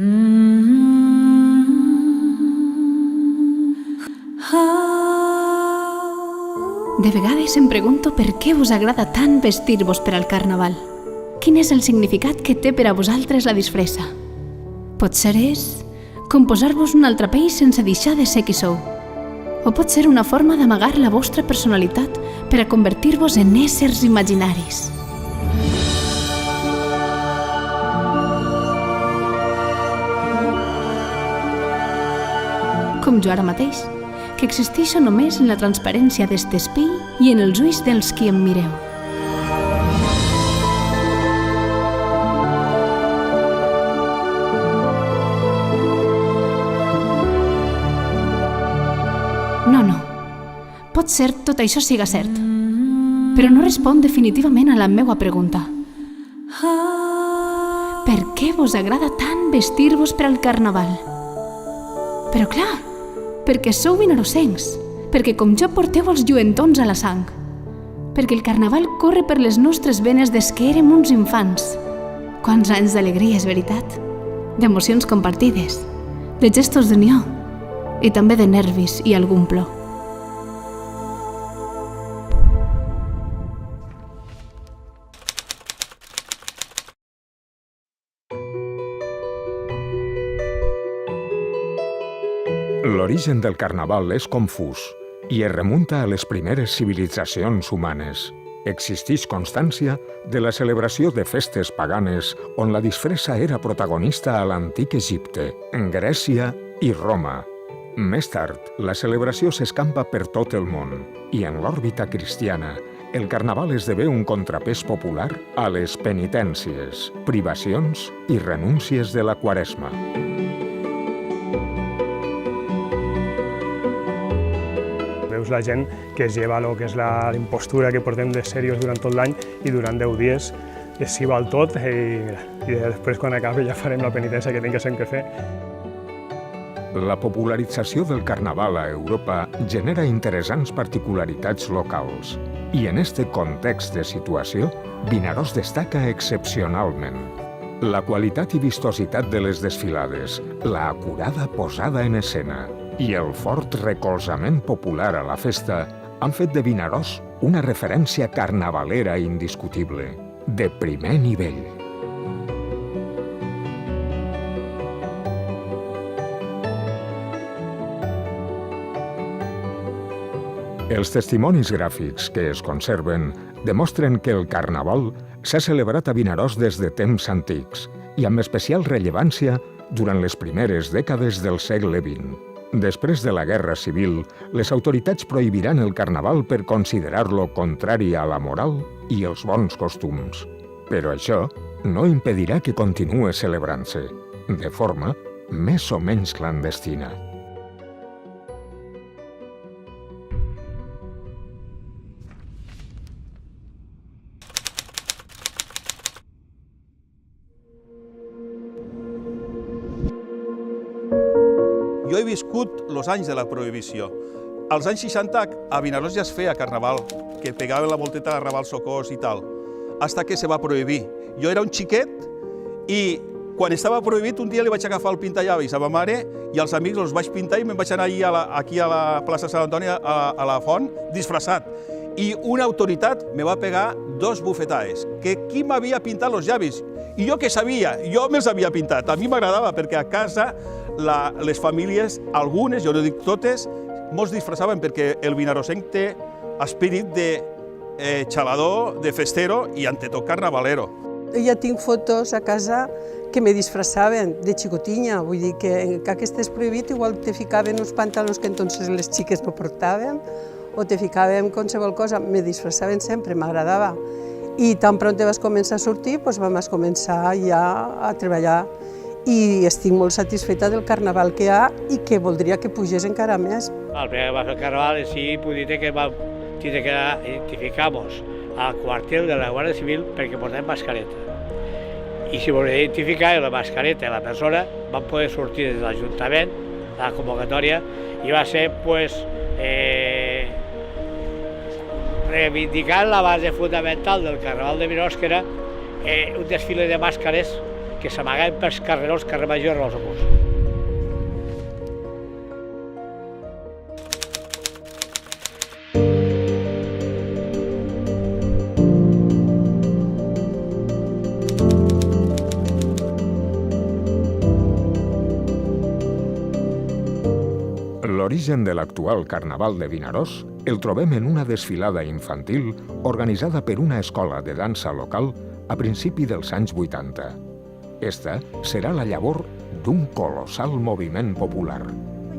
De vegades em pregunto per què us agrada tant vestir-vos per al Carnaval. Quin és el significat que té per a vosaltres la disfressa? Potser és com posar-vos un altre pell sense deixar de ser qui sou. O pot ser una forma d'amagar la vostra personalitat per a convertir-vos en éssers imaginaris. Com jo ara mateix, que existeixo només en la transparència d'este espill i en els ulls dels qui em mireu. No. Pot ser tot això siga cert, però no respon definitivament a la meua pregunta. Per què vos agrada tant vestir-vos per al Carnaval? Però clar, perquè sou vinarosencs, perquè com jo porteu els lluentons a la sang, perquè el Carnaval corre per les nostres venes des que érem uns infants. Quants anys d'alegria, és veritat? D'emocions compartides, de gestos d'unió i també de nervis i algun plor. L'origen del Carnaval és confús i es remunta a les primeres civilitzacions humanes. Existeix constància de la celebració de festes paganes on la disfressa era protagonista a l'antic Egipte, Grècia i Roma. Més tard, la celebració s'escampa per tot el món i en l'òrbita cristiana, el Carnaval esdevé un contrapès popular a les penitències, privacions i renúncies de la Quaresma. Veus la gent que es lleva el que és la impostura que portem de serios durant tot l'any i durant 10 dies s'hi val tot i després quan acabi ja farem la penitència que tinguéssim que fer. La popularització del Carnaval a Europa genera interessants particularitats locals i en este context de situació, Vinaròs destaca excepcionalment. La qualitat i vistositat de les desfilades, la acurada posada en escena i el fort recolzament popular a la festa han fet de Vinaròs una referència carnavalera indiscutible, de primer nivell. Els testimonis gràfics que es conserven demostren que el Carnaval s'ha celebrat a Vinaròs des de temps antics i amb especial rellevància durant les primeres dècades del segle XX. Després de la Guerra Civil, les autoritats prohibiran el Carnaval per considerar-lo contrari a la moral i els bons costums. Però això no impedirà que continue celebrant-se, de forma més o menys clandestina. Jo he viscut els anys de la prohibició. Als anys 60 a Vinaròs ja es feia Carnaval, que pegaven la volteta a Raval Socors i tal, hasta que se va prohibir. Jo era un xiquet i quan estava prohibit un dia li vaig agafar el pintallavis a ma mare i als amics els vaig pintar i me'n vaig anar aquí a la plaça Sant Antoni, a la font, disfressat. I una autoritat me va pegar 2 bufetades, que qui m'havia pintat els llavis. I jo què sabia? Jo me'ls havia pintat. A mi m'agradava perquè a casa les famílies, algunes, jo no dic totes, molts disfressaven perquè el vinarosenc té espírit de xalador, de festero i ante tot carnavalero. Ja tinc fotos a casa que me disfressaven de xicotinya, vull dir que estés prohibit igual te ficaven uns pantalons que entonces les xiques no portaven o te ficaven qualsevol cosa, me disfressaven sempre, m'agradava. I tan pront vas començar a sortir, doncs vam començar ja a treballar i estic molt satisfeta del carnaval que hi ha i que voldria que pugés encara més. El primer que va fer el carnaval sí, puc dir que vam tenir que identificar-nos al quartel de la Guàrdia Civil perquè portem mascareta. I si volia identificar la mascareta i la persona, vam poder sortir des de l'Ajuntament, la convocatòria, i va ser reivindicant la base fundamental del Carnaval de Vinaròs, que era un desfile de màscares que s'amagaven pels carrerons, carrer Major i Rosa Cus. L'origen de l'actual Carnaval de Vinaròs el trobem en una desfilada infantil organitzada per una escola de dansa local a principi dels anys 80. Esta serà la llavor d'un colossal moviment popular.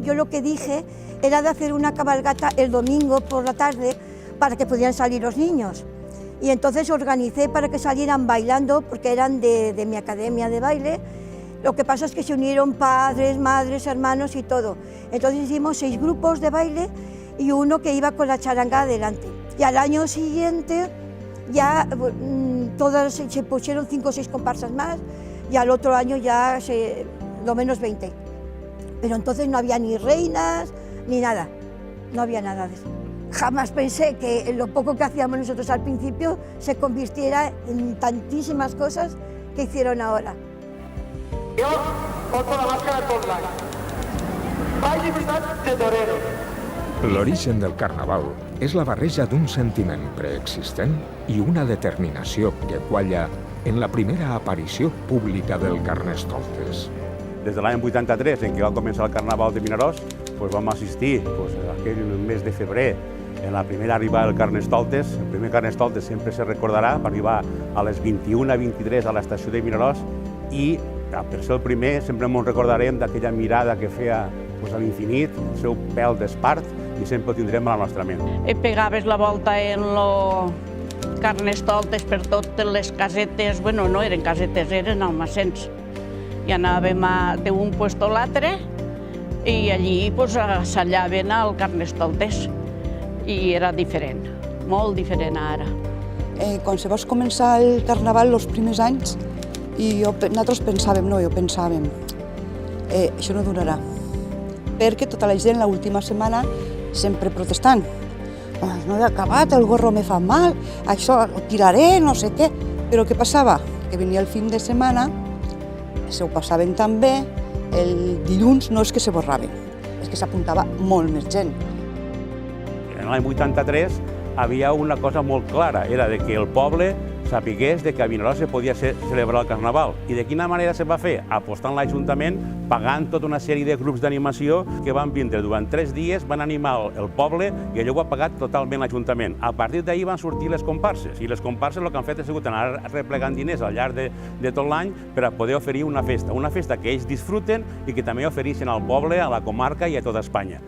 Yo lo que dije era de hacer una cabalgata el domingo por la tarde para que pudieran salir los niños. Y entonces organicé para que salieran bailando, porque eran de mi academia de baile. Lo que pasa es que se unieron padres, madres, hermanos y todo. Entonces hicimos 6 grupos de baile y uno que iba con la charanga adelante. Y al año siguiente ya todas se pusieron 5 o 6 comparsas más y al otro año ya lo menos 20. Pero entonces no había ni reinas ni nada, no había nada de eso. Jamás pensé que lo poco que hacíamos nosotros al principio se convirtiera en tantísimas cosas que hicieron ahora. Jo porto la màscara tot l'any. Vaig disfressat de torero. L'origen del Carnaval és la barreja d'un sentiment preexistent i una determinació que qualla en la primera aparició pública del Carnestoltes. Des de l'any 83, en què va començar el Carnaval de Vinaròs, vam assistir aquell mes de febrer en la primera arribada del Carnestoltes. El primer Carnestoltes sempre se recordarà, va arribar a les 21:23 a l'estació de Vinaròs i per ser el primer sempre ens recordarem d'aquella mirada que feia a l'infinit, el seu pèl d'espart, i sempre ho tindrem a la nostra ment. Pegaves la volta en lo Carnestoltes per totes les casetes, bueno, no eren casetes, eren almacens. I anàvem d'un puesto a l'altre i allí assallaven el Carnestoltes. I era diferent, molt diferent ara. Quan se va començar el Carnaval, els primers anys, i nosaltres pensàvem, això no durarà, perquè tota la gent l'última setmana sempre protestant. No he acabat, el gorro me fa mal, això ho tiraré, no sé què. Però què passava? Que venia el fin de setmana, se ho passaven tan bé, el dilluns no és que se borraven, és que s'apuntava molt més gent. En l'any 83 havia una cosa molt clara, era que el poble sapigués que a Vinaròs se podia celebrar el Carnaval. I de quina manera se va fer? Apostant l'Ajuntament, pagant tota una sèrie de grups d'animació que van vindre durant 3 dies, van animar el poble i allò ho ha pagat totalment l'Ajuntament. A partir d'ahir van sortir les comparses i les comparses el que han fet ha sigut anar replegant diners al llarg de tot l'any per a poder oferir una festa que ells disfruten i que també ofereixen al poble, a la comarca i a tota Espanya.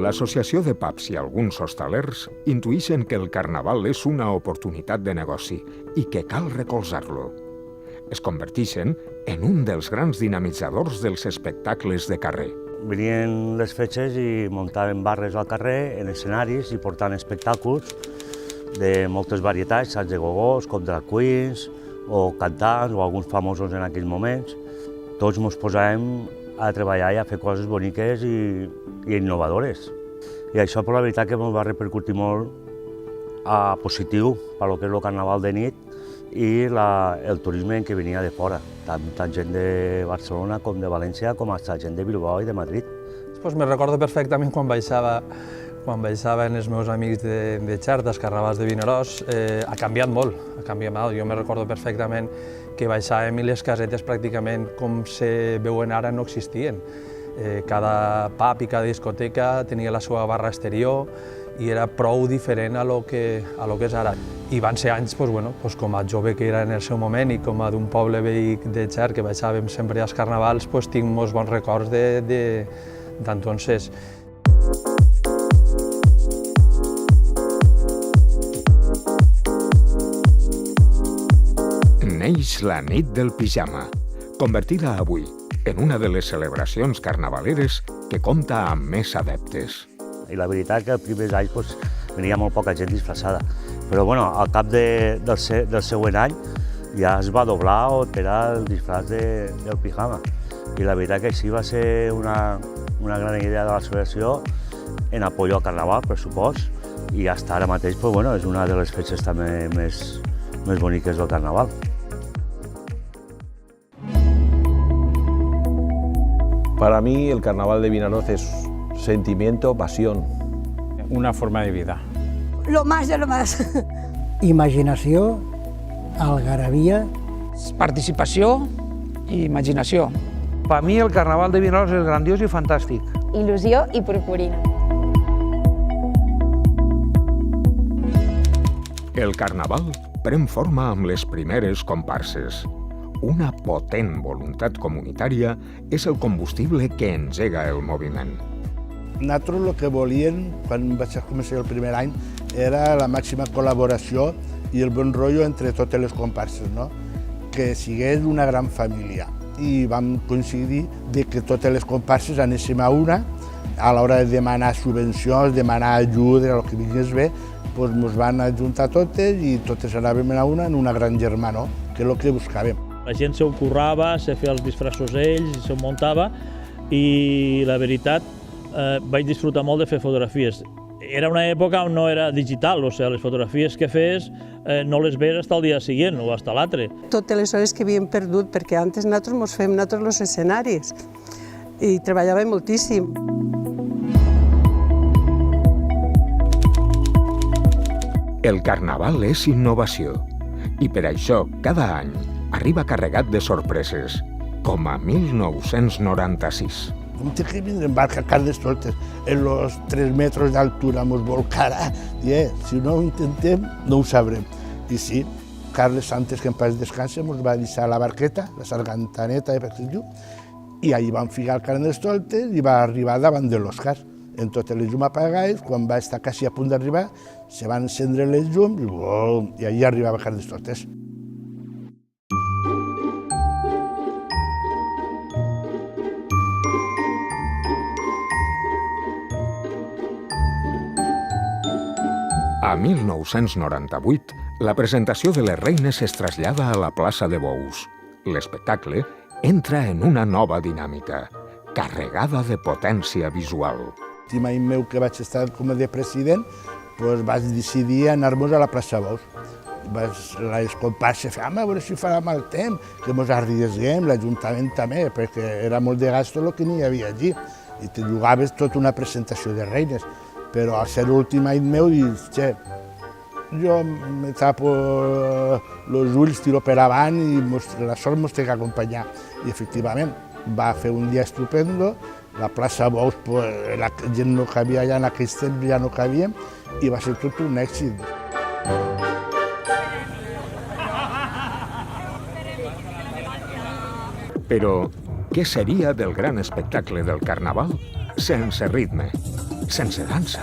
L'Associació de Pubs i alguns hostalers intuïxen que el Carnaval és una oportunitat de negoci i que cal recolzar-lo. Es converteixen en un dels grans dinamitzadors dels espectacles de carrer. Venien les fetges i muntaven barres al carrer, en escenaris, i portant espectacles de moltes varietats, saps, de gogós, com drag queens, o cantants, o alguns famosos en aquells moments. Tots ens posàvem a treballar i a fer coses boniques i innovadores. I això, per la veritat, que ens va repercutir molt a positiu per lo que és el Carnaval de nit i el turisme que venia de fora, tant gent de Barcelona com de València, com fins gent de Bilbao i de Madrid. Me recordo perfectament quan baixaven els meus amics de Xert, dels Carnavals de Vinaròs. Ha canviat molt, Jo me recordo perfectament que baixàvem i les casetes pràcticament com se veuen ara no existien. Cada pub i cada discoteca tenia la seva barra exterior i era prou diferent a lo que és ara. I van ser anys, com a jove que era en el seu moment i com a d'un poble veí de Xert que baixàvem sempre als carnavals, tinc molts bons records d'entonces. Neix la nit del pijama, convertida avui en una de les celebracions carnavaleres que compta amb més adeptes. I la veritat que els primers anys venia molt poca gent disfressada, però al cap del següent any ja es va doblar o era el disfraç del pijama. I la veritat que així va ser una gran idea de l'associació en apoyo al Carnaval, per supost, i hasta ara mateix és una de les festes també més boniques del Carnaval. Para mí el Carnaval de Vinaroz es sentimiento, pasión. Una forma de vida. Lo más de lo más. Imaginació, algarabia... Participació i imaginació. Per mi el Carnaval de Vinaroz és grandiós i fantàstic. Il·lusió i purpurina. El Carnaval pren forma amb les primeres comparses. Una potent voluntat comunitària és el combustible que engega el moviment. Nosaltres el que volíem, quan vaig començar el primer any, era la màxima col·laboració i el bon rotllo entre totes les comparses, no? Que sigués una gran família. I vam coincidir que totes les comparses anéssim a una, a l'hora de demanar subvencions, demanar ajuda, el que vingués bé, doncs ens van ajuntar totes i totes anàvem a una en una gran germanor, que és el que buscàvem. La gent s'ho currava, se feia els disfressos ells, s'ho muntava i la veritat vaig disfrutar molt de fer fotografies. Era una època on no era digital, o sigui, les fotografies que fes no les veus fins al dia següent o fins l'altre. Totes les hores que havíem perdut, perquè antes nosaltres ens fem els escenaris i treballàvem moltíssim. El Carnaval és innovació i per això cada any arriba carregat de sorpreses, com a 1996. Com té que vindre en barca a Carnestoltes, en los 3 metres d'altura mos volcarà. Si no ho intentem, no ho sabrem. I sí, Carles Santos, que en pas descansa, mos va deixar la barqueta, la sargantaneta de Percillo, i allí vam ficar el Carnestoltes i va arribar davant de l'Òscar. En totes les llums apagades, quan va estar quasi a punt d'arribar, se van encendre les llums i allí arribava Carnestoltes. A 1998, la presentació de les Reines es trasllada a la plaça de Bous. L'espectacle entra en una nova dinàmica, carregada de potència visual. L'últim any meu que vaig estar com a president, vaig decidir anar-nos a la plaça Bous. Les comparses feien, a veure si farà mal temps, que ens arriesguem, l'Ajuntament també, perquè era molt de gasto el que n'hi havia allí. I te jugaves tota una presentació de reines. Però al ser l'últim any meu, dius, jo me tapo els ulls, tiro per avant i la sort mos té que acompanyar. I efectivament, va fer un dia estupendo, la plaça Bous, la gent no cabia allà en aquells temps, ja no cabíem, i va ser tot un èxit. Però què seria del gran espectacle del Carnaval sense ritme? Sense dansa.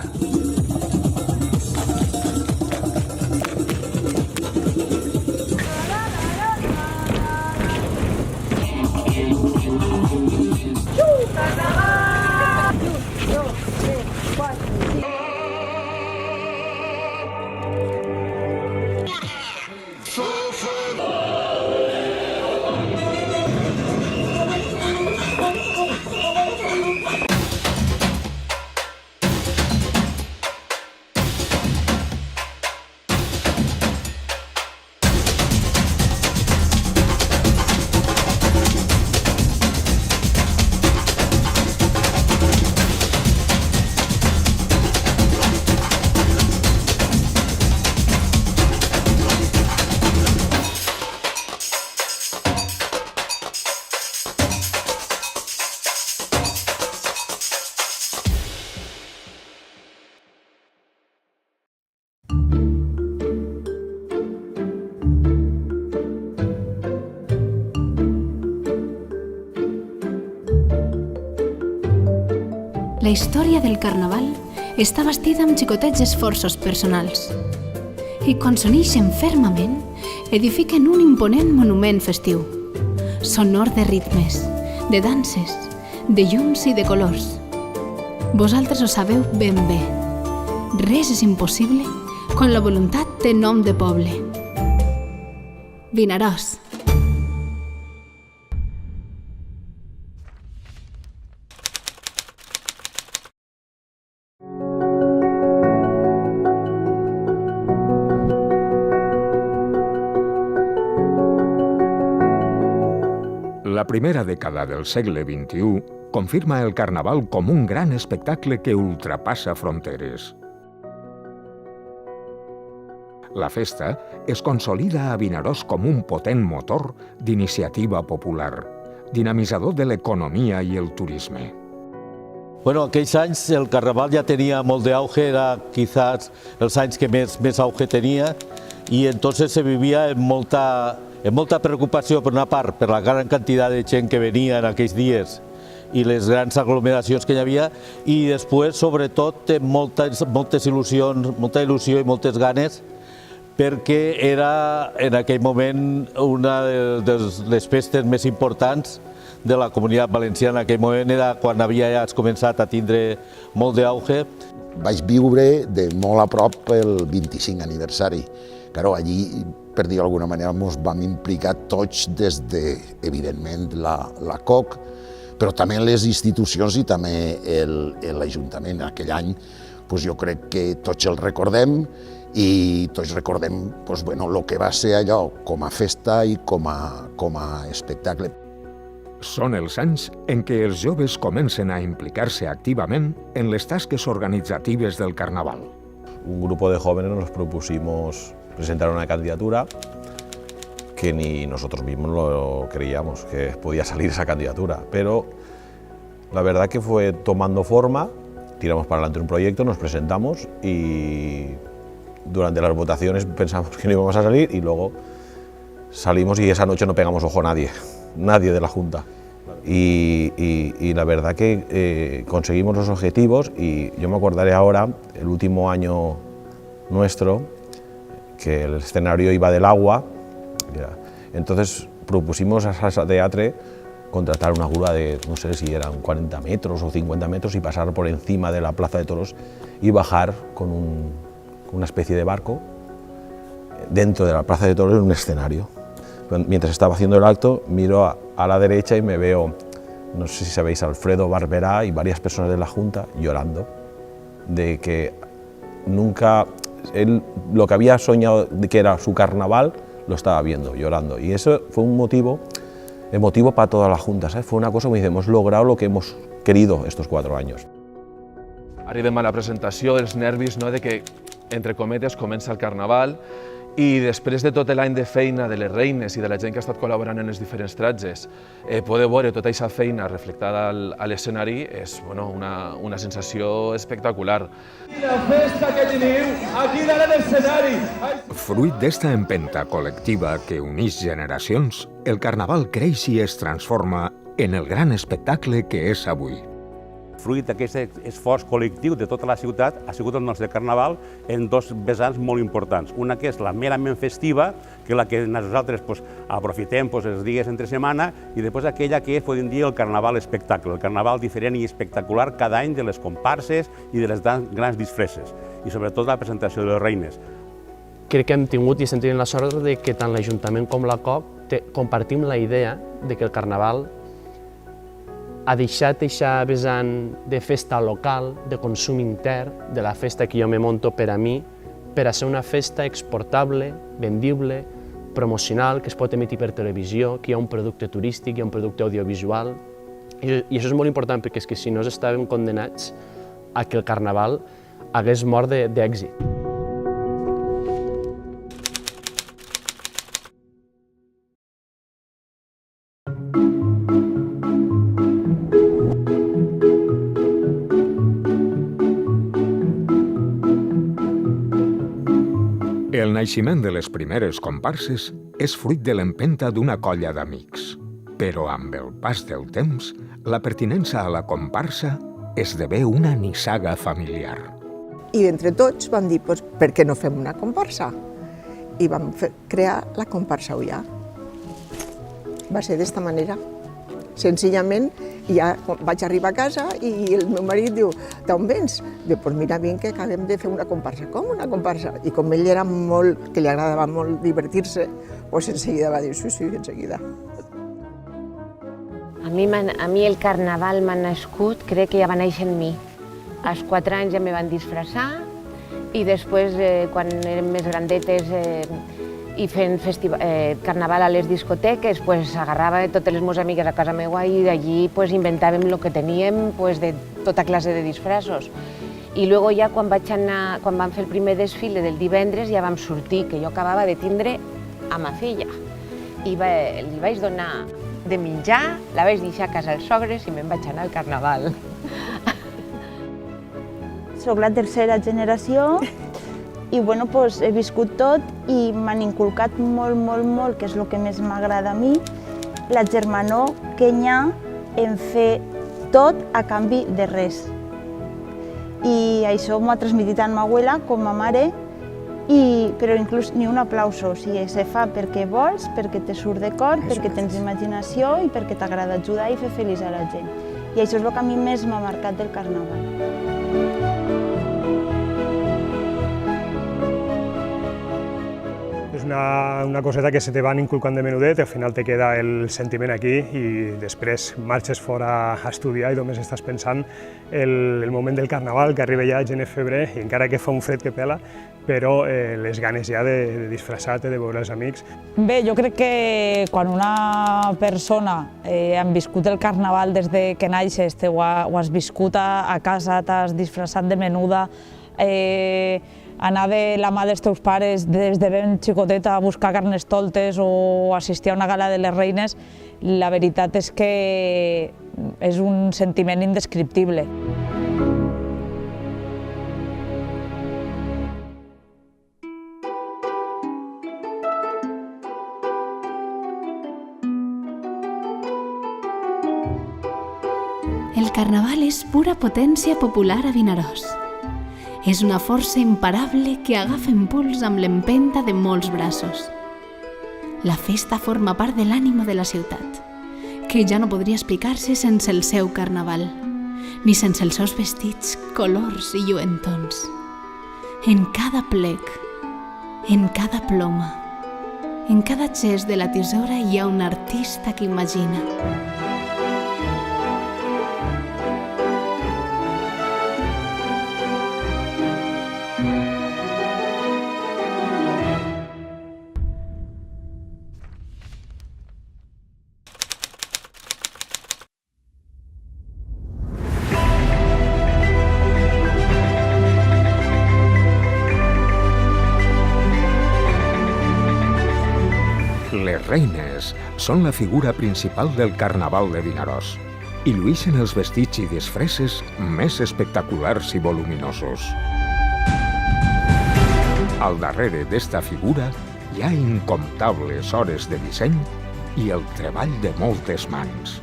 La història del Carnaval està bastida amb xicotets esforços personals i, quan s'uneixen fermament, edifiquen un imponent monument festiu, sonor de ritmes, de danses, de llums i de colors. Vosaltres ho sabeu ben bé. Res és impossible quan la voluntat té nom de poble. Vinaròs. La primera dècada del segle XXI confirma el Carnaval com un gran espectacle que ultrapassa fronteres. La festa es consolida a Vinaròs com un potent motor d'iniciativa popular, dinamitzador de l'economia i el turisme. Bueno, aquells anys el Carnaval ja tenia molt d'auge, era quizás els anys que més auge tenia, y entonces se vivia en molta preocupació, per una part, per la gran quantitat de gent que venia en aquells dies i les grans aglomeracions que hi havia, i després, sobretot, molta il·lusió i moltes ganes, perquè era en aquell moment una de les festes més importants de la Comunitat Valenciana. En aquell moment era quan havia ja començat a tindre molt d'auge. Vaig viure de molt a prop el 25 aniversari. Claro, allí, per dir d'alguna manera, ens vam implicar tots des de, evidentment, la COC, però també les institucions i també l'Ajuntament. Aquell any, jo crec que tots el recordem i tots recordem el que va ser allò com a festa i com a espectacle. Són els anys en què els joves comencen a implicar-se activament en les tasques organitzatives del Carnaval. Un grupo de jóvenes nos propusimos presentar una candidatura que ni nosotros mismos lo creíamos que podía salir esa candidatura, pero la verdad que fue tomando forma, tiramos para adelante un proyecto, nos presentamos y durante las votaciones pensamos que no íbamos a salir y luego salimos y esa noche no pegamos ojo a nadie de la Junta. Y la verdad que conseguimos los objetivos y yo me acordaré ahora, el último año nuestro, que el escenario iba del agua, entonces propusimos a Salsa Teatre contratar una grúa de, no sé si eran 40 metros o 50 metros y pasar por encima de la Plaza de Toros y bajar con una especie de barco dentro de la Plaza de Toros en un escenario. Mientras estaba haciendo el acto, miro a la derecha y me veo, no sé si sabéis, Alfredo Barberá y varias personas de la Junta llorando, de que nunca, él lo que había soñado de que era su carnaval, lo estaba viendo, llorando. Y eso fue un motivo emotivo para toda la Junta, ¿sabes? Fue una cosa que hemos logrado lo que hemos querido estos 4 años. Arribem a la presentació, els nervis de que, entre cometes, comença el Carnaval, i després de tot l'any de feina de les reines i de la gent que ha estat col·laborant en els diferents tratges, poder veure tota aquesta feina reflectada a l'escenari és una sensació espectacular. La festa que tenim aquí dalt l'escenari! Fruit d'esta empenta col·lectiva que uneix generacions, el Carnaval creix i es transforma en el gran espectacle que és avui. Fruit d'aquest esforç col·lectiu de tota la ciutat ha sigut el nostre Carnaval en 2 vessants molt importants. Una que és la merament festiva, que és la que nosaltres aprofitem els dies entre setmana, i després aquella que és, podem dir, el Carnaval espectacle, el Carnaval diferent i espectacular cada any de les comparses i de les grans disfresses, i sobretot la presentació de les reines. Crec que hem tingut i estem tenint la sort de que tant l'Ajuntament com la COC compartim la idea de que el Carnaval ha deixat aquesta vessant de festa local, de consum intern, de la festa que jo me monto per a mi, per a ser una festa exportable, vendible, promocional, que es pot emitir per televisió, que hi ha un producte turístic, hi ha un producte audiovisual. I això és molt important, perquè és que si no estàvem condenats a que el Carnaval hagués mort d'èxit. El naixement de les primeres comparses és fruit de l'empenta d'una colla d'amics. Però amb el pas del temps, la pertinença a la comparsa esdevé una nissaga familiar. I entre tots vam dir, per què no fem una comparsa? I vam crear la comparsa Ullà. Va ser d'esta manera. Senzillament, ja vaig arribar a casa i el meu marit diu, d'on vens? Diu, doncs mira, vinc que acabem de fer una comparsa. Com una comparsa? I com ell era molt, que li agradava molt divertir-se, doncs enseguida va dir, sí, en seguida. A mi el Carnaval m'ha nascut, crec que ja va néixer en mi. Als 4 anys ja me van disfressar i després, quan érem més grandetes, i fent carnaval a les discoteques, agarrava totes les meves amigues a casa meva i d'allí inventàvem el que teníem de tota classe de disfressos. I després ja quan vam fer el primer desfile del divendres ja vam sortir, que jo acabava de tindre a ma filla. I li vaig donar de menjar, la vaig deixar a casa els sogres i me'n vaig anar al carnaval. Soc la tercera generació i he viscut tot i m'han inculcat molt, que és el que més m'agrada a mi, la germanor que hi ha en fer tot a canvi de res. I això m'ho ha transmitit tant ma abuela com ma mare, però inclús ni un aplauso, o sigui, se fa perquè vols, perquè te surt de cor, perquè tens imaginació i perquè t'agrada ajudar i fer feliç a la gent. I això és el que a mi més m'ha marcat del carnaval. És una coseta que se te van inculcant de menudet, al final te queda el sentiment aquí i després marxes fora a estudiar i només estàs pensant el moment del carnaval, que arriba ja gener, febrer, i encara que fa un fred que pela, però les ganes ja de disfressar-te, de veure els amics. Bé, jo crec que quan una persona ha viscut el carnaval des que naixes, ho has viscut a casa, t'has disfressat de menuda, anar de la mà dels teus pares des de ben xicoteta a buscar carnestoltes o assistir a una gala de les reines, la veritat és que és un sentiment indescriptible. El carnaval és pura potència popular a Vinaròs. És una força imparable que agafa impuls amb l'empenta de molts braços. La festa forma part de l'ànima de la ciutat, que ja no podria explicar-se sense el seu carnaval, ni sense els seus vestits, colors i lluentons. En cada plec, en cada ploma, en cada gest de la tisora hi ha un artista que imagina. Les reines són la figura principal del Carnaval de Vinaròs i llueixen els vestits i disfresses més espectaculars i voluminosos. Al darrere d'esta figura hi ha incomptables hores de disseny i el treball de moltes mans.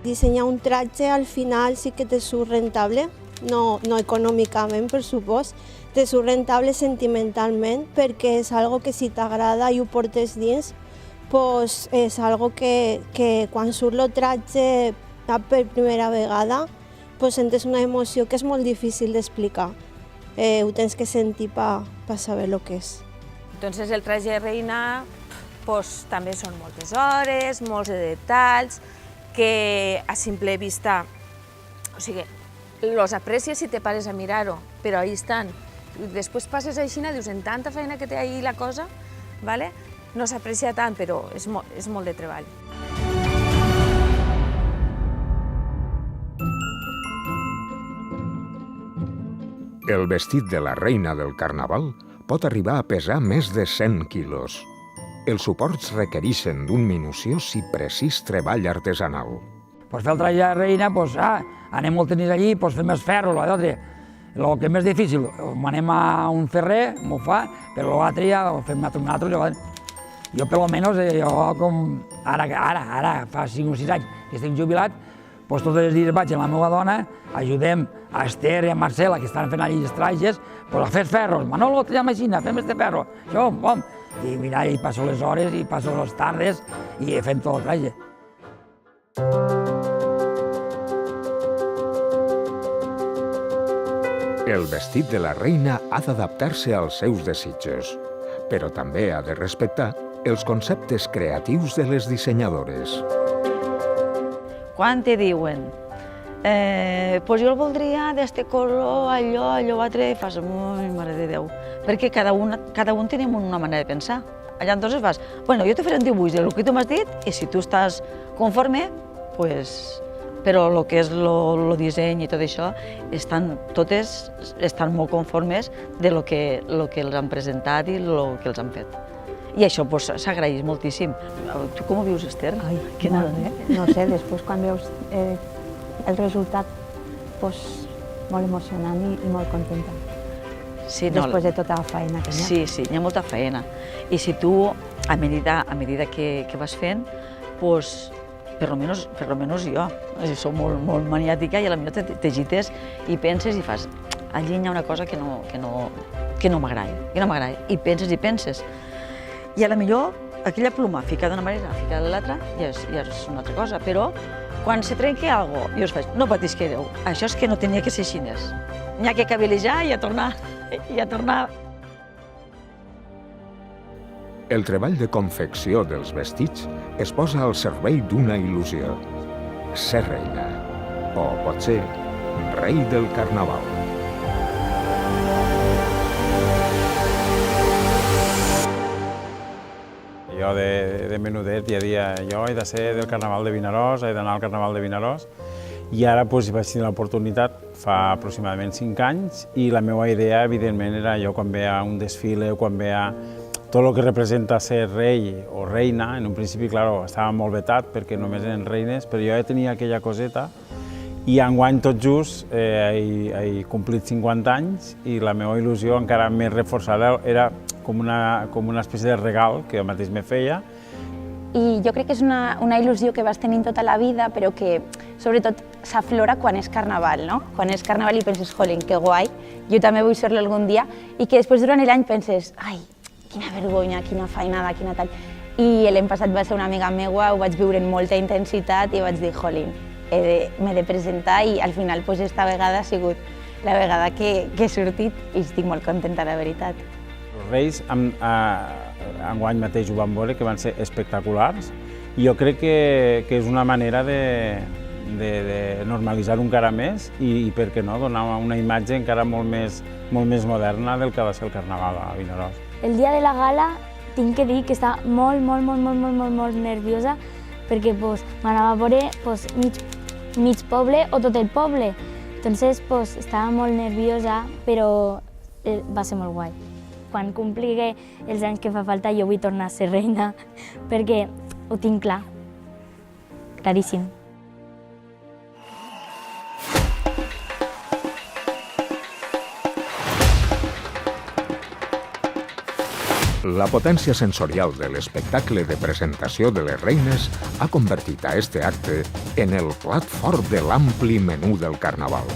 Dissenyar un traje al final sí que te surt rentable, no econòmicament, per supost, te surt rentable sentimentalment perquè és algo que si t'agrada i ho portes dins, pues és algo que quan surt el traje per primera vegada pues sentes una emoció que és molt difícil d'explicar. Ho tens que sentir per saber el que és. Entonces el traje de reina pues, també són moltes hores, molts de detalls, que a simple vista, o sigui, los aprecies si te pares a mirar-ho, però ahí estan. Després passes així i dius, en tanta feina que té ahí la cosa, ¿vale? No s'aprecia tant, però és molt de treball. El vestit de la reina del Carnaval pot arribar a pesar més de 100 quilos. Els suports requereixen d'un minuciós i precís treball artesanal. Per fer el traje de reina, anem molt temps allí, fem els ferros, el que és més difícil, anem a un ferrer, m'ho fa, però l'altre ja ho fem nosaltres. Jo, per almenys, ara, fa 5 o 6 anys que estic jubilat, tots els dies vaig amb la meva dona, ajudem a Esther i a Marcela, que estan fent allí els trajes, a fer ferros. Manolo, t'imagina, fem este ferro. Això, pom. I mira, i passo les hores, i passo les tardes, i fem tot el traje. El vestit de la reina ha d'adaptar-se als seus desitjos, però també ha de respectar els conceptes creatius de les dissenyadores. Quan te diuen, jo el voldria d'este color, allò altre, fas, mare de Déu, perquè cada un tenim una manera de pensar. Allà entonces vas, bueno, jo te faré un dibuix del que tu m'has dit i si tu estàs conforme, pues... Però el que és el disseny i tot això, totes estan molt conformes de lo que els han presentat i el que els han fet. I això s'agraeix moltíssim. Tu com ho vius, Esther? Ai, no sé, després quan veus el resultat, molt emocionant i molt contenta. Després de tota la feina que hi ha. Sí, hi ha molta feina. I si tu, a medida que vas fent, per almenys jo, soc molt maniàtica i potser t'agites i penses i fas, allí hi ha una cosa que no m'agrada, i penses. I potser aquella pluma ficada d'una manera, ficada de l'altra, ja és una altra cosa, però quan se trenca alguna cosa, jo faig, no patisqueu, això és que no tenia que ser així. N'hi ha que cabelejar i a tornar. El treball de confecció dels vestits es posa al servei d'una il·lusió. Ser reina, o potser rei del carnaval. Jo de menudet ja dia, jo he de ser del Carnaval de Vinaròs, he d'anar al Carnaval de Vinaròs, i ara vaig tenir l'oportunitat fa aproximadament 5 anys i la meva idea, evidentment, era jo quan veia un desfile o quan veia tot el que representa ser rei o reina. En un principi, clar, estava molt vetat perquè només eren reines, però jo ja tenia aquella coseta i enguany tot just he complit 50 anys i la meva il·lusió encara més reforçada era com una espècie de regal que jo mateix me feia. I jo crec que és una il·lusió que vas tenint tota la vida, però que sobretot s'aflora quan és carnaval, no? Quan és carnaval i penses, jolín, que guai, jo també vull ser-lo algun dia, i que després durant l'any penses, ai, quina vergonya, quina feinada, quina tal. I l'any passat va ser una amiga meua, ho vaig viure amb molta intensitat i vaig dir, jolín, m'he de presentar i al final esta vegada ha sigut la vegada que he sortit i estic molt contenta, la veritat. Els Reis enguany mateix ho vam veure, que van ser espectaculars i jo crec que és una manera de normalitzar-ho encara més i, per què no, donar una imatge encara molt més moderna del que ha de ser el Carnaval a Vinaròs. El dia de la gala tinc que dir que estava molt nerviosa perquè m'anava a veure mig poble o tot el poble. Entonces estava molt nerviosa, però va ser molt guai. Quan compligui els anys que fa falta jo vull tornar a ser reina perquè ho tinc clar, claríssim. La potència sensorial de l'espectacle de presentació de les reines ha convertit a este acte en el plat fort de l'ampli menú del Carnaval.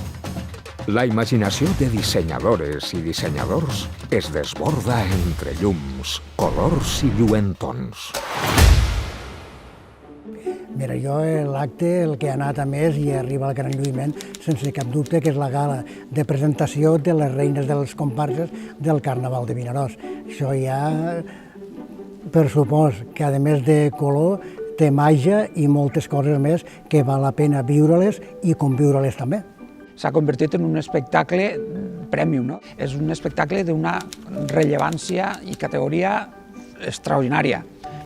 La imaginació de dissenyadores i dissenyadors es desborda entre llums, colors i lluentons. Mira, jo l'acte el que ha anat a més i arriba al gran lluïment, sense cap dubte, que és la gala de presentació de les reines de les comparses del Carnaval de Vinaròs. Això ja, per supòs, que a més de color, té màgia i moltes coses més que val la pena viure-les i conviure-les també. S'ha convertit en un espectacle premium, no? És un espectacle d'una rellevància i categoria extraordinària.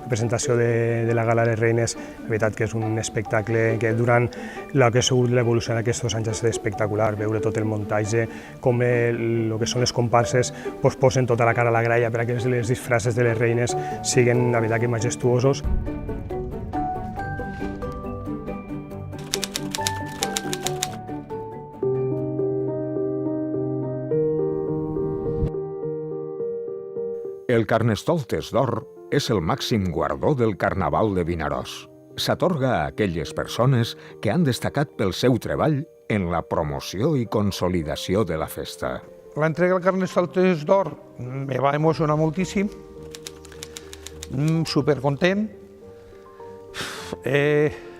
La presentació de la Gala de les Reines, la veritat que és un espectacle que durant el que ha sigut l'evolució en aquests anys ha estat espectacular, veure tot el muntatge, com el que són les comparses posen tota la cara a la graella per a que les disfresses de les reines siguin, la veritat, que majestuosos. El Carnestoltes d'Or és el màxim guardó del Carnaval de Vinaròs. S'atorga a aquelles persones que han destacat pel seu treball en la promoció i consolidació de la festa. L'entrega del Carnestoltes d'Or me va emocionar moltíssim, supercontent.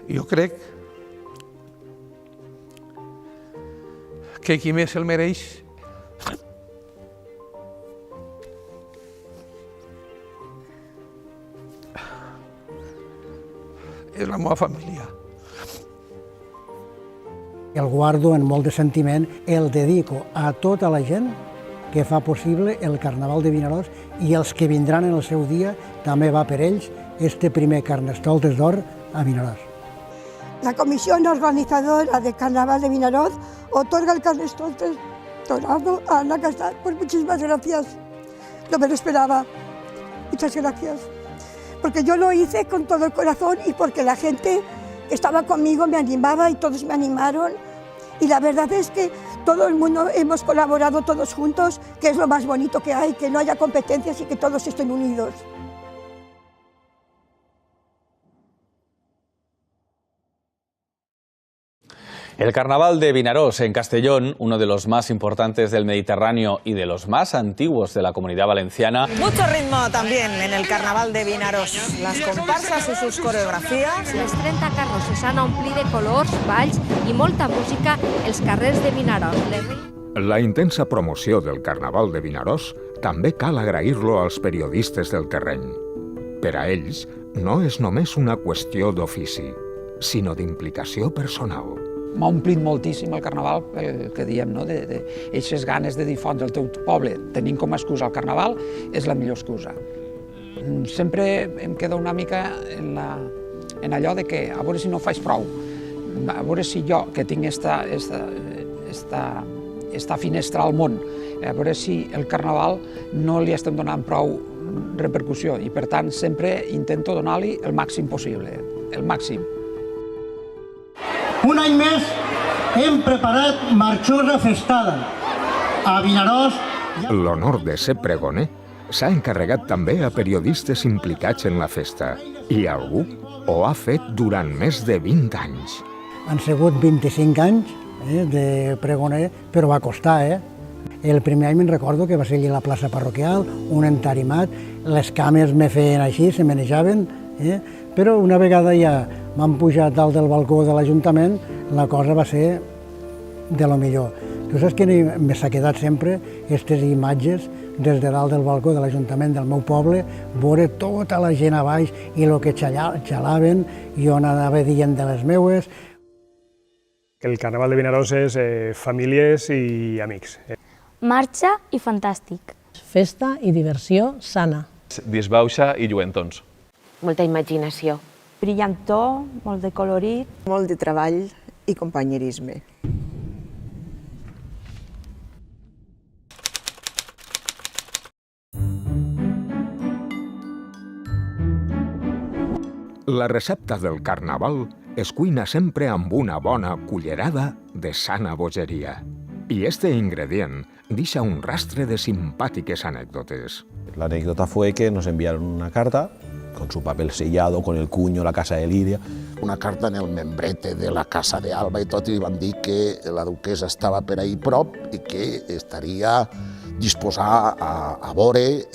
Jo crec que qui més el mereix és la meva família. El guardo amb molt de sentiment, el dedico a tota la gent que fa possible el Carnaval de Vinaròs i els que vindran en el seu dia, també va per ells, este primer Carnestoltes d'Or a Vinaròs. La comisión organizadora del Carnaval de Vinaròs otorga el Carnestoltes dorado a Ana Casal. Pues muchísimas gracias. No me lo esperaba. Muchas gracias. Porque yo lo hice con todo el corazón y porque la gente que estaba conmigo me animaba y todos me animaron. Y la verdad es que todo el mundo hemos colaborado todos juntos, que es lo más bonito que hay, que no haya competencias y que todos estén unidos. El Carnaval de Vinaròs en Castellón, uno de los más importantes del Mediterráneo y de los más antiguos de la Comunidad Valenciana. Mucho ritmo también en el Carnaval de Vinaròs. Las comparsas y sus coreografías. Les 30 carrosses han omplit de colors, balls i molta música els carrers de Vinaròs. La intensa promoció del Carnaval de Vinaròs també cal agrair-lo als periodistes del terreny. Per a ells, no és només una qüestió d'ofici, sinó d'implicació personal. M'ha omplit moltíssim el Carnaval, el que diem, no? D'eixes ganes de difondre el teu poble, tenint com a excusa el Carnaval, és la millor excusa. Sempre em queda una mica en allò de que a veure si no faig prou, a veure si jo, que tinc esta finestra al món, a veure si el Carnaval no li estem donant prou repercussió i, per tant, sempre intento donar-li el màxim possible, el màxim. Un any més hem preparat marxosa festada. A Vinaròs... L'honor de ser pregoner s'ha encarregat també a periodistes implicats en la festa i algú ho ha fet durant més de 20 anys. Han sigut 25 anys de pregoner, però va costar, El primer any me'n recordo que va ser allà a la plaça parroquial, un entarimat, les cames me feien així, se manejaven, però una vegada ja m'han pujat dalt del balcó de l'Ajuntament, la cosa va ser de lo millor. Tu saps que m'ha quedat sempre aquestes imatges des de dalt del balcó de l'Ajuntament del meu poble, veure tota la gent a baix i el que xalaven, jo anava dient de les meues. El Carnaval de Vinaròs és famílies i amics. Marxa i fantàstic. Festa i diversió sana. Disbauxa i lluentons. Molta imaginació. Brillantor, molt de colorit. Molt de treball i companyerisme. La recepta del Carnaval es cuina sempre amb una bona cullerada de sana bogeria. I este ingredient deixa un rastre de simpàtiques anècdotes. La anécdota fue que nos enviaron una carta con su papel sellado, con el cuño, la casa de Lídia. Una carta en el membrete de la casa d'Alba i tot, i li van dir que la duquesa estava per ahí prop i que estaria disposada a veure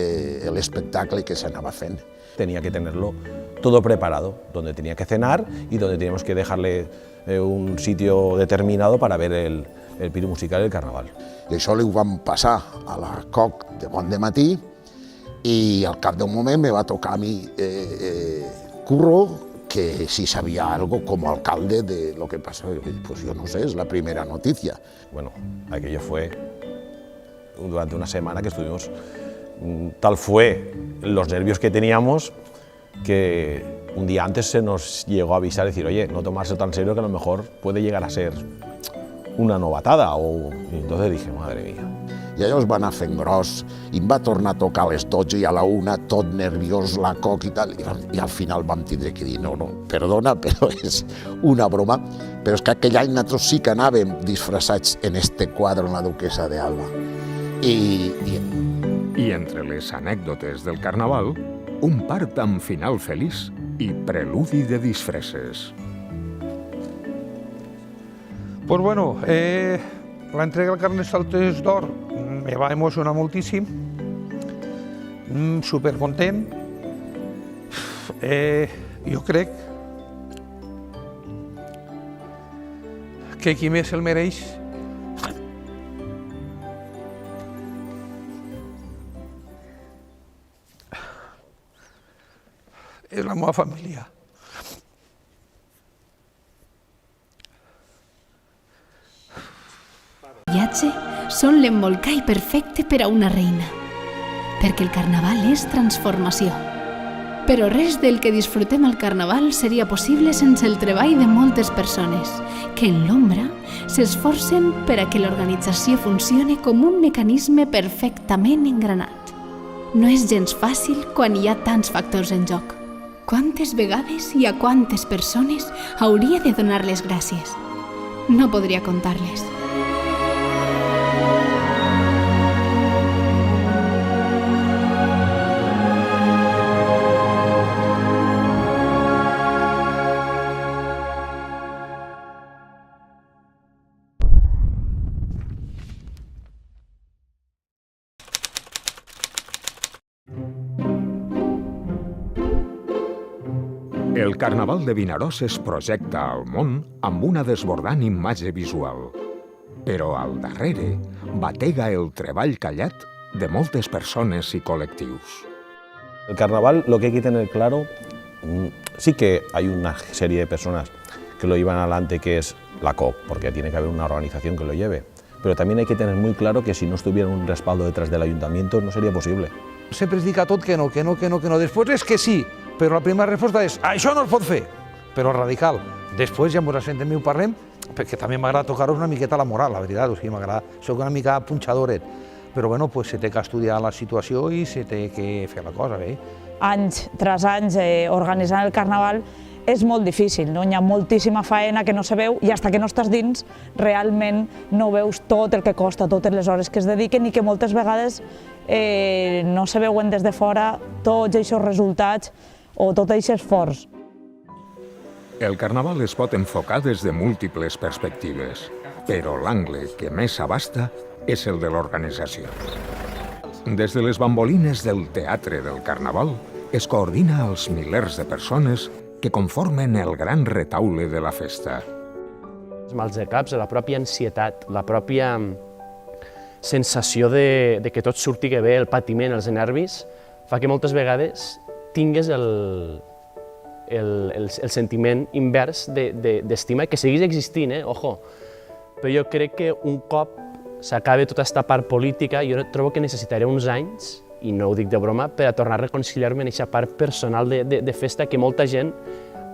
l'espectacle que s'anava fent. Tenía que tenerlo todo preparado, donde tenía que cenar y donde teníamos que dejarle un sitio determinado para ver el piru musical del Carnaval. I això li ho vam passar a la Coc de bon dematí i al cap d'un moment me va tocar a mi Curro, que si sabía algo como alcalde de lo que pasó. Pues yo no sé, es la primera noticia. Bueno, aquello fue durante una semana que estuvimos, tal fue los nervios que teníamos que un día antes se nos llegó a avisar, decir, oye, no tomarse tan serio que a lo mejor puede llegar a ser una novatada. Y entonces dije, madre mía. I allò es va anar fent gros, i em va tornar a tocar a les 12 i a la 1, tot nerviós, la Coc i tal, i al final vam tindre que dir, no, perdona, però és una broma. Però és que aquell any nosaltres sí que anàvem disfressats en este quadre en la duquesa d'Alba. I entre les anècdotes del Carnaval, un part amb final feliç i preludi de disfresses. Pues bueno, la entrega del Carnestoltes d'Or me va emocionar moltíssim, supercontent. Jo crec que qui més el mereix és la meva família. Viatge són l'embolcall perfecte per a una reina. Perquè el carnaval és transformació. Però res del que disfrutem al carnaval seria possible sense el treball de moltes persones, que en l'ombra s'esforcen per a que l'organització funcione com un mecanisme perfectament engranat. No és gens fàcil quan hi ha tants factors en joc. Quantes vegades i a quantes persones hauria de donar les gràcies? No podria contar-les. El Carnaval de Vinaròs es projecta al món amb una desbordant imatge visual. Però al darrere batega el treball callat de moltes persones i col·lectius. El carnaval, lo que hay que tener claro, sí que hay una serie de personas que lo llevan adelante, que es la COC, porque tiene que haber una organización que lo lleve. Pero también hay que tener muy claro que si no estuviera un respaldo detrás del ayuntamiento no sería posible. Sempre es dic a tot que no, que no, que no, que no. Després és que sí, però la primera resposta és això no es pot fer, però radical. Després ja ens sentem i ho parlem, perquè també m'agrada tocar-vos una miqueta la moral, la veritat, o sigui, m'agrada, soc una mica punxadoret, però bueno, pues se té que estudiar la situació i se té que fer la cosa bé. Anys tras anys organitzant el carnaval és molt difícil, no? Hi ha moltíssima faena que no se veu i fins que no estàs dins realment no veus tot el que costa, totes les hores que es dediquen i que moltes vegades no se veuen des de fora tots aquests resultats o tot aquest esforç. El carnaval es pot enfocar des de múltiples perspectives, però l'angle que més s'abasta és el de l'organització. Des de les bambolines del teatre del carnaval es coordina als milers de persones que conformen el gran retaule de la festa. Els mals de caps, la pròpia ansietat, la pròpia sensació de que tot surti bé, el patiment, els nervis, fa que moltes vegades tingues el sentiment invers d'estima, que seguís existint, ojo. Però jo crec que un cop s'acabi tota aquesta part política, jo trobo que necessitaré uns anys, i no ho dic de broma, per a tornar a reconciliar-me en aquesta part personal de festa que molta gent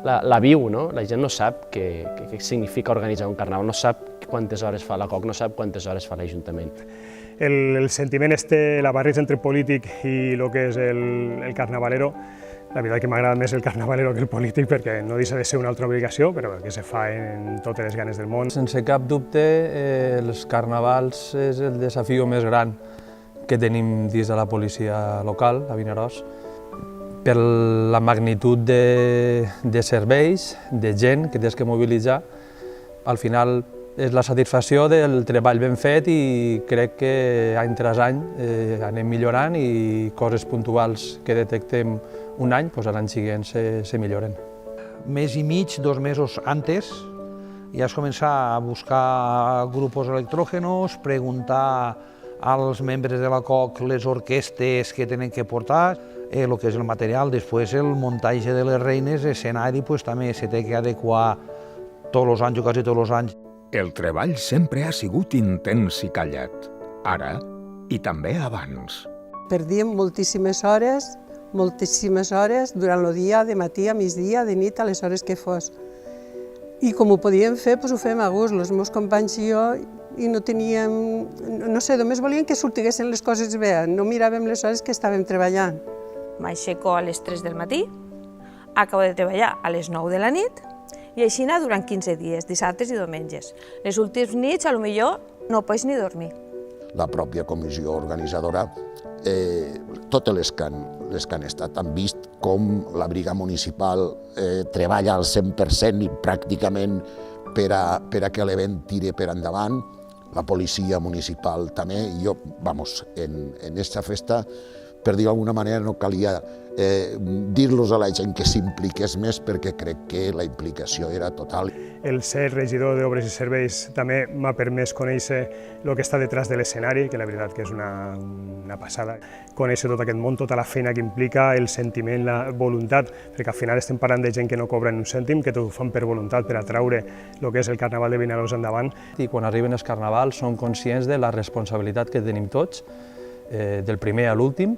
la viu, no? La gent no sap què significa organitzar un carnaval, no sap quantes hores fa la COC, no sap quantes hores fa l'Ajuntament. El sentiment la barreja entre polític i el que és el carnavalero, la veritat que m'agrada més el carnavalero que el polític perquè no deixa de ser una altra obligació, però que se fa en totes les ganes del món. Sense cap dubte, els carnavals és el desafiu més gran que tenim dins de la policia local, a Vinaròs, per la magnitud de serveis, de gent que tens que mobilitzar. Al final és la satisfacció del treball ben fet i crec que any tras any anem millorant i coses puntuals que detectem un any, l'any següent se milloren. Mes i mig, 2 mesos antes, ja es comença a buscar grupos electrògenos, preguntar als membres de la COC les orquestes que tenen que portar, el que és el material, després el muntatge de les reines, escenari, també se té que adequar tots els anys o quasi tots els anys. El treball sempre ha sigut intens i callat, ara i també abans. Perdíem moltíssimes hores durant el dia, de matí a migdia, de nit, a les hores que fos. I com ho podíem fer, ho fèiem a gust, els meus companys i jo, i no teníem, no sé, només volíem que sortiguessin les coses bé, no miràvem les hores que estàvem treballant. M'aixeco a les 3 del matí, acabo de treballar a les 9 de la nit i així durant 15 dies, dissabtes i diumenges. Les últimes nits, potser no pots ni dormir. La pròpia comissió organitzadora, totes les que han estat han vist com la Brigada Municipal treballa al 100% i pràcticament per a que l'event tiri per endavant. La policia municipal també, i jo, en aquesta festa, per dir d'alguna manera, no calia dir-los a la gent que s'impliqués més perquè crec que la implicació era total. El ser regidor d'Obres i Serveis també m'ha permès conèixer el que està detrás de l'escenari, que la veritat que és una passada. Conèixer tot aquest món, tota la feina que implica, el sentiment, la voluntat, perquè al final estem parlant de gent que no cobren un cèntim, que ho fan per voluntat, per atraure el que és el Carnaval de Vinaròs endavant. I quan arriben els carnavals som conscients de la responsabilitat que tenim tots, del primer a l'últim,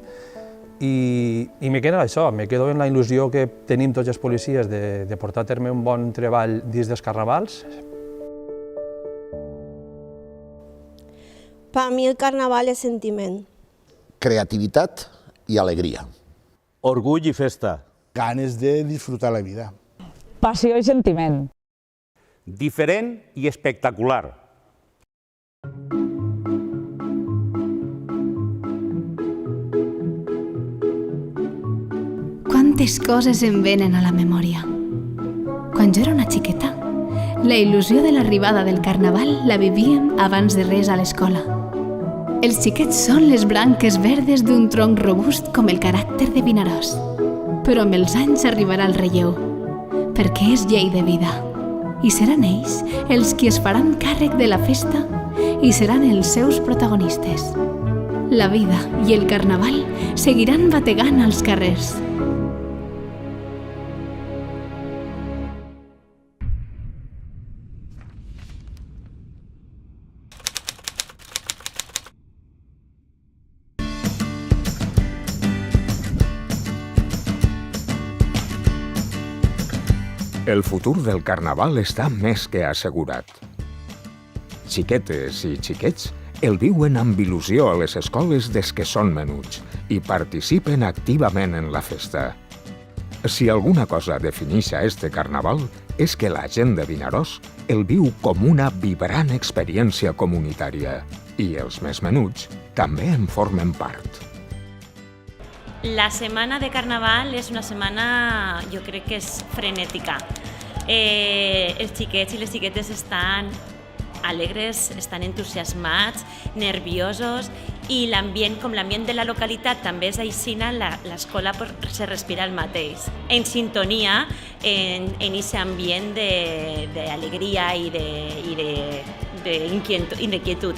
i me quedo això, me quedo en la il·lusió que tenim tots els policies de portar a terme un bon treball dins dels carnavals. Per mi el carnaval és sentiment. Creativitat i alegria. Orgull i festa. Ganes de disfrutar la vida. Passió i sentiment. Diferent i espectacular. Quantes coses em venen a la memòria. Quan jo era una xiqueta, la il·lusió de l'arribada del Carnaval la vivíem abans de res a l'escola. Els xiquets són les branques verdes d'un tronc robust com el caràcter de Vinaròs. Però amb els anys arribarà el relleu, perquè és llei de vida. I seran ells els qui es faran càrrec de la festa i seran els seus protagonistes. La vida i el Carnaval seguiran bategant als carrers. El futur del Carnaval està més que assegurat. Xiquetes i xiquets el viuen amb il·lusió a les escoles des que són menuts i participen activament en la festa. Si alguna cosa defineix a este Carnaval és que la gent de Vinaròs el viu com una vibrant experiència comunitària i els més menuts també en formen part. La setmana de Carnaval és una setmana, jo crec que és frenètica. Els xiquets i les xiquetes estan alegres, estan entusiasmats, nerviosos i l'ambient, com l'ambient de la localitat també és aixina, l'escola se respira el mateix. En sintonia, en aquest ambient d'alegria i d'inquietud.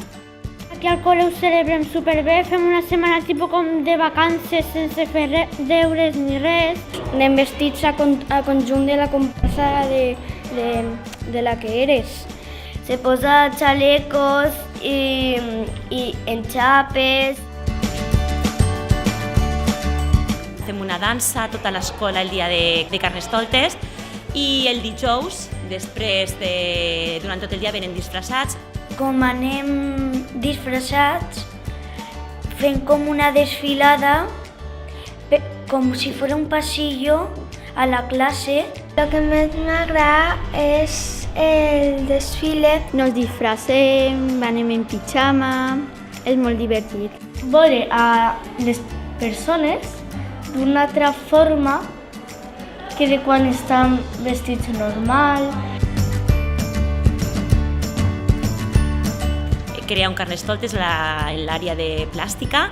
Aquí al col·le ho celebrem superbé, fem una setmana tipus com de vacances sense fer deures ni res. Anem vestits a conjunt de la comparsa de la que eres. Se posa chalecos i enxapes. Fem una dansa a tota l'escola el dia de Carnestoltes i el dijous, després durant tot el dia venen disfressats. Com anem disfressats, fem com una desfilada, com si fos un passillo a la classe. Lo que més m'agrada és el desfile. Nos disfracem, anem en pijama, és molt divertit. Veure a les persones d'una altra forma que de quan estan vestits normal. Crear un Carnestoltes en l'àrea de plàstica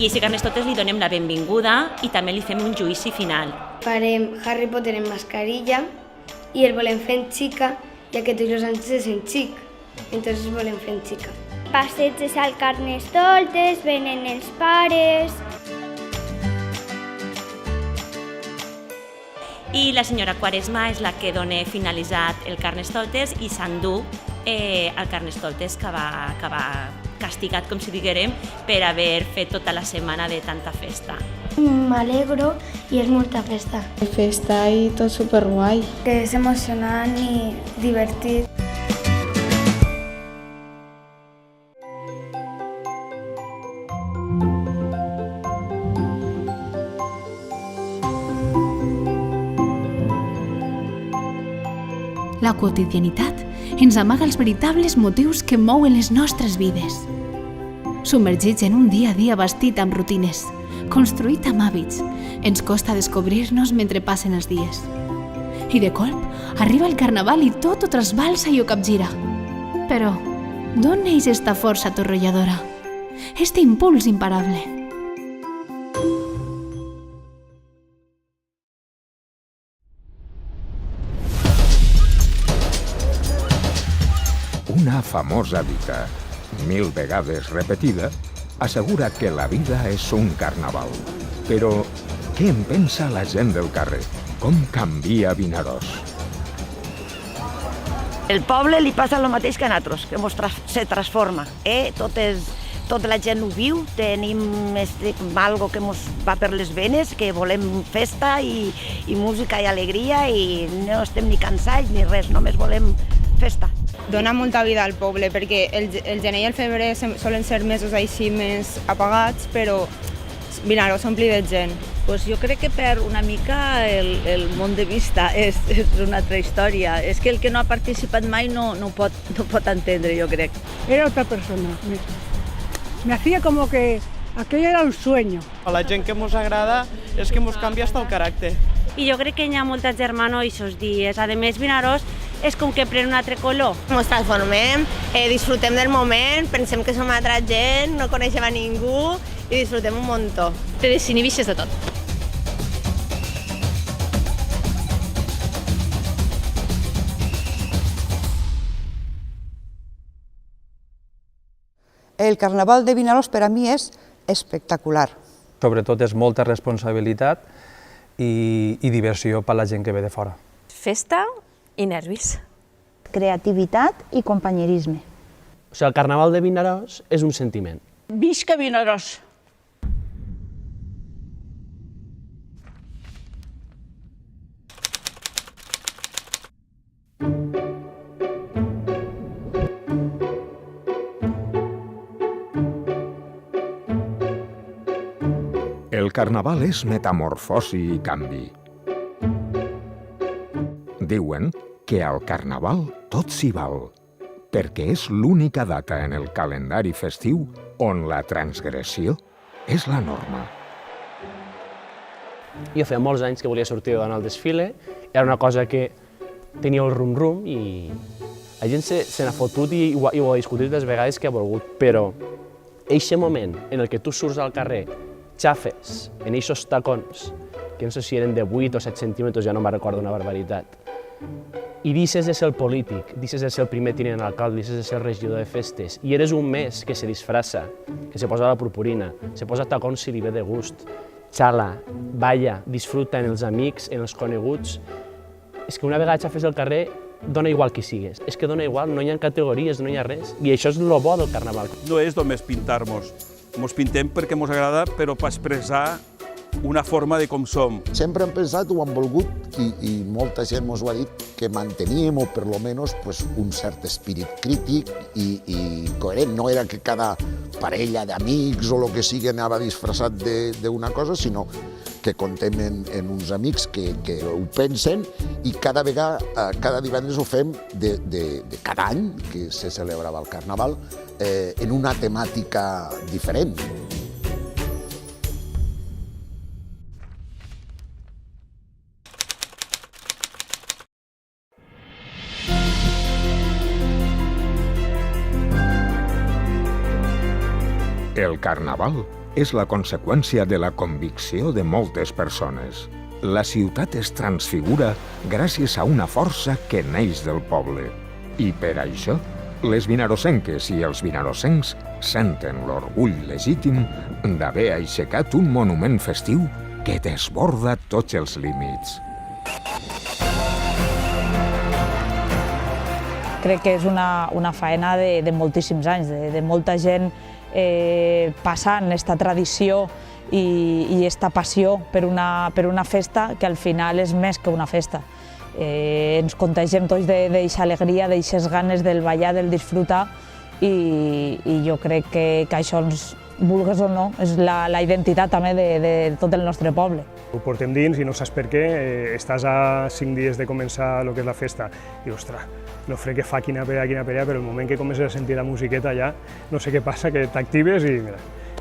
i a aquest Carnestoltes li donem la benvinguda i també li fem un judici final. Farem Harry Potter en mascarilla i el volem fer en xica, ja que tots els anys és en xic, entonces volem fer en xica. Passeig al Carnestoltes, venen els pares. I la senyora Quaresma és la que dona finalitzat el Carnestoltes i s'endú el Carnestoltes que va castigat, com si diguérem, per haver fet tota la setmana de tanta festa. M'alegro i és molta festa. Festa i tot superguai. Que és emocionant i divertit. La quotidianitat ens amaga els veritables motius que mouen les nostres vides. Submergits en un dia a dia bastit amb rutines, construït amb hàbits, ens costa descobrir-nos mentre passen els dies. I de colp, arriba el Carnaval i tot ho trasbalsa i ho capgira. Però, d'on neix esta força atorrolladora? Este impuls imparable? famosa dita, 1000 vegades repetida, assegura que la vida és un carnaval. Però què en pensa la gent del carrer? Com canvia Vinaròs? El poble li passa el mateix que a nosaltres, que se transforma. Tota la gent ho viu, tenim algo que ens va per les venes, que volem festa i música i alegria i no estem ni cansats ni res, només volem festa. Dona molta vida al poble, perquè el gener i el febrer solen ser mesos així més apagats, però Vinaròs s'ompli de gent. Pues jo crec que per una mica el món de vista és una altra història. És que el que no ha participat mai no pot entendre, jo crec. Era otra persona. Me hacía como que aquello era un sueño. A la gent que ens agrada és que ens canvia hasta el caràcter. I jo crec que hi ha molta germana aquests dies. A més, Vinaròs és com que pren un altre color. Ens transformem, disfrutem del moment, pensem que som altra gent, no coneixem a ningú i disfrutem un muntó. Te desinhibixes de tot. El Carnaval de Vinaròs per a mi és espectacular. Sobretot és molta responsabilitat i diversió per a la gent que ve de fora. Festa i nervis. Creativitat i companyerisme. O sigui, el Carnaval de Vinaròs és un sentiment. Visca Vinaròs! El carnaval és metamorfosi i canvi. Diuen que al carnaval tot s'hi val, perquè és l'única data en el calendari festiu on la transgressió és la norma. Jo feia molts anys que volia sortir davant el desfile, era una cosa que tenia el rum-rum i la gent se n'ha fotut i ho ha discutit les vegades que ha volgut, però eixe moment en el que tu surts al carrer, xafes en eixos tacons, que no sé si eren de 8 o 7 centímetres, ja no me'n recordo una barbaritat, i deixes de ser el polític, deixes de ser el primer tinent d'alcalde, deixes de ser el regidor de festes, i eres un mes que se disfressa, que se posa la purpurina, se posa tacons si li ve de gust, xala, balla, disfruta en els amics, en els coneguts. És que una vegada xafes al carrer, dona igual qui sigues. És que dona igual, no hi ha categories, no hi ha res. I això és el bo del carnaval. No és només pintar-nos. Ens pintem perquè ens agrada, però per expressar una forma de com som. Sempre hem pensat, ho hem volgut, i molta gent ens ho ha dit, que manteníem, o per lo menos, un cert espírit crític i coherent. No era que cada parella d'amics o el que sigui anava disfressat d'una cosa, sinó que contem en uns amics que ho pensen i cada divendres ho fem de cada any que se celebrava el Carnaval en una temàtica diferent. El Carnaval és la conseqüència de la convicció de moltes persones. La ciutat es transfigura gràcies a una força que neix del poble. I per això, les vinarossenques i els vinarossencs senten l'orgull legítim d'haver aixecat un monument festiu que desborda tots els límits. Crec que és una faena de moltíssims anys, de molta gent passant aquesta tradició i aquesta passió per una festa que al final és més que una festa. Ens contagiem tots d'aquesta alegria, d'aquestes ganes del ballar, del disfrutar i jo crec que això, vulgues o no, és la identitat també de tot el nostre poble. Ho portem dins i no saps per què, estàs a 5 dies de començar el que és la festa i, ostres, no fred que fa, quina pelea, però el moment que comences a sentir la musiqueta ja, no sé què passa, que t'actives i mira,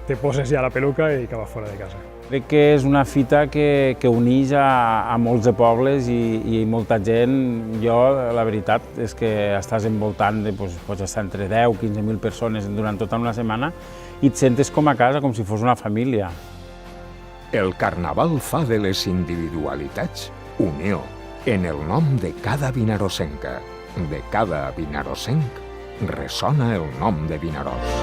te poses ja la peluca i cap a fora de casa. Crec que és una fita que uneix a molts de pobles i molta gent. Jo, la veritat, és que estàs envoltant de, pots estar entre 10 o 15.000 persones durant tota una setmana i et sentes com a casa, com si fos una família. El Carnaval fa de les individualitats unió en el nom de cada vinarossenca, de cada vinarossenc ressona el nom de Vinaròs.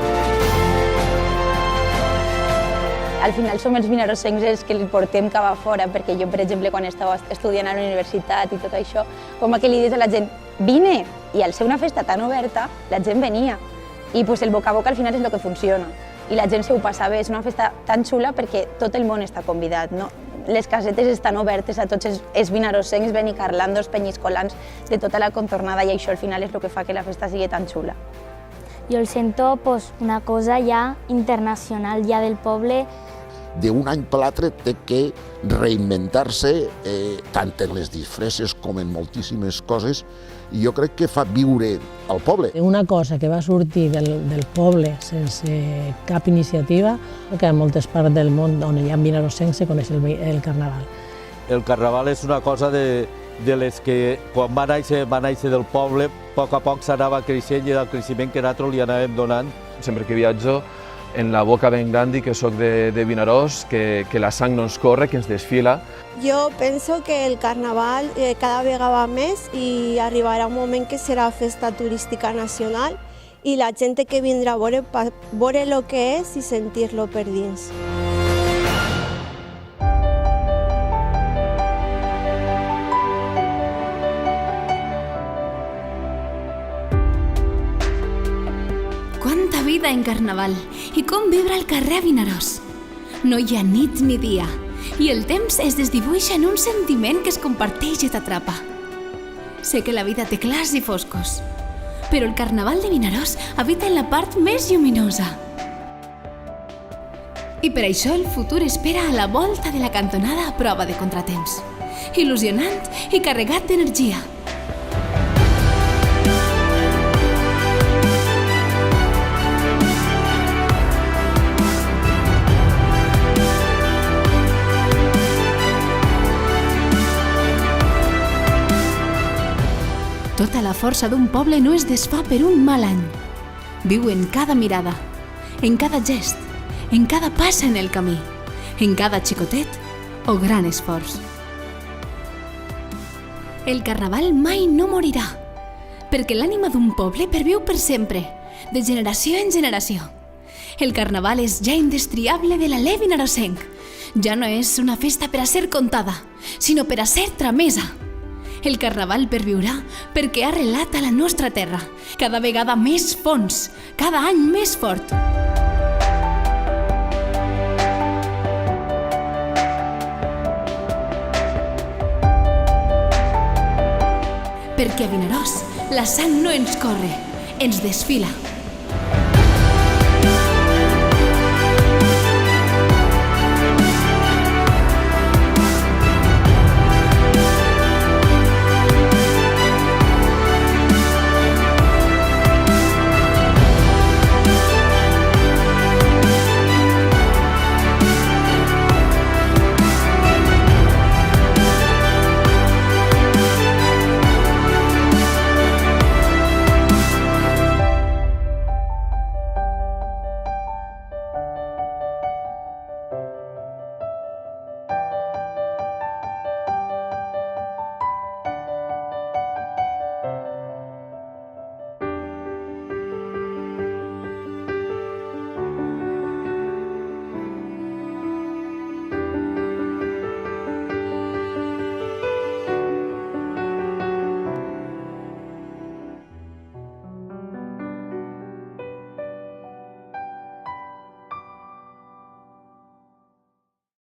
Al final som els vinarosencs els que li portem cap a fora, perquè jo, per exemple, quan estava estudiant a la universitat i tot això, com que li dius a la gent, vine, i al ser una festa tan oberta, la gent venia. I el boca a boca al final és el que funciona. I la gent se ho passa bé, és una festa tan xula perquè tot el món està convidat. Les casetes estan obertes a tots els vinarosencs, benicarlandos, penyiscolans, de tota la contornada, i això al final és el que fa que la festa sigui tan xula. Jo el sento una cosa ja internacional, ja del poble. D'un any per l'altre té que reinventar-se tant en les disfresses com en moltíssimes coses, i jo crec que fa viure el poble. Una cosa que va sortir del poble sense cap iniciativa, que en moltes parts del món on hi ha vinarosencs se coneix el carnaval. El carnaval és una cosa de les que quan va néixer del poble, a poc s'anava creixent, i del creixement que nosaltres li anàvem donant. Sempre que viatjo, en la boca ben gran dic que soc de Vinaròs, que la sang no ens corre, que ens desfila. Jo penso que el carnaval cada vegada va més i arribarà un moment que serà festa turística nacional i la gent que vindrà a veure el que és i sentir-lo per dins. Quanta vida en carnaval i com viure al carrer a Vinaròs. No hi ha nit ni dia i el temps es desdibuixa en un sentiment que es comparteix i t'atrapa. Sé que la vida té clars i foscos, però el carnaval de Vinaròs habita en la part més lluminosa. I per això el futur espera a la volta de la cantonada a prova de contratemps. Il·lusionant i carregat d'energia. Tota la força d'un poble no es desfà per un mal any. Viu en cada mirada, en cada gest, en cada passa en el camí, en cada xicotet o gran esforç. El carnaval mai no morirà, perquè l'ànima d'un poble perviu per sempre, de generació en generació. El carnaval és ja indestriable de l'alè vinarosenc. Ja no és una festa per a ser contada, sinó per a ser tramesa. El carnaval perviurà perquè ha arrelat a la nostra terra, cada vegada més fons, cada any més fort. Perquè a Vinaròs la sang no ens corre, ens desfila.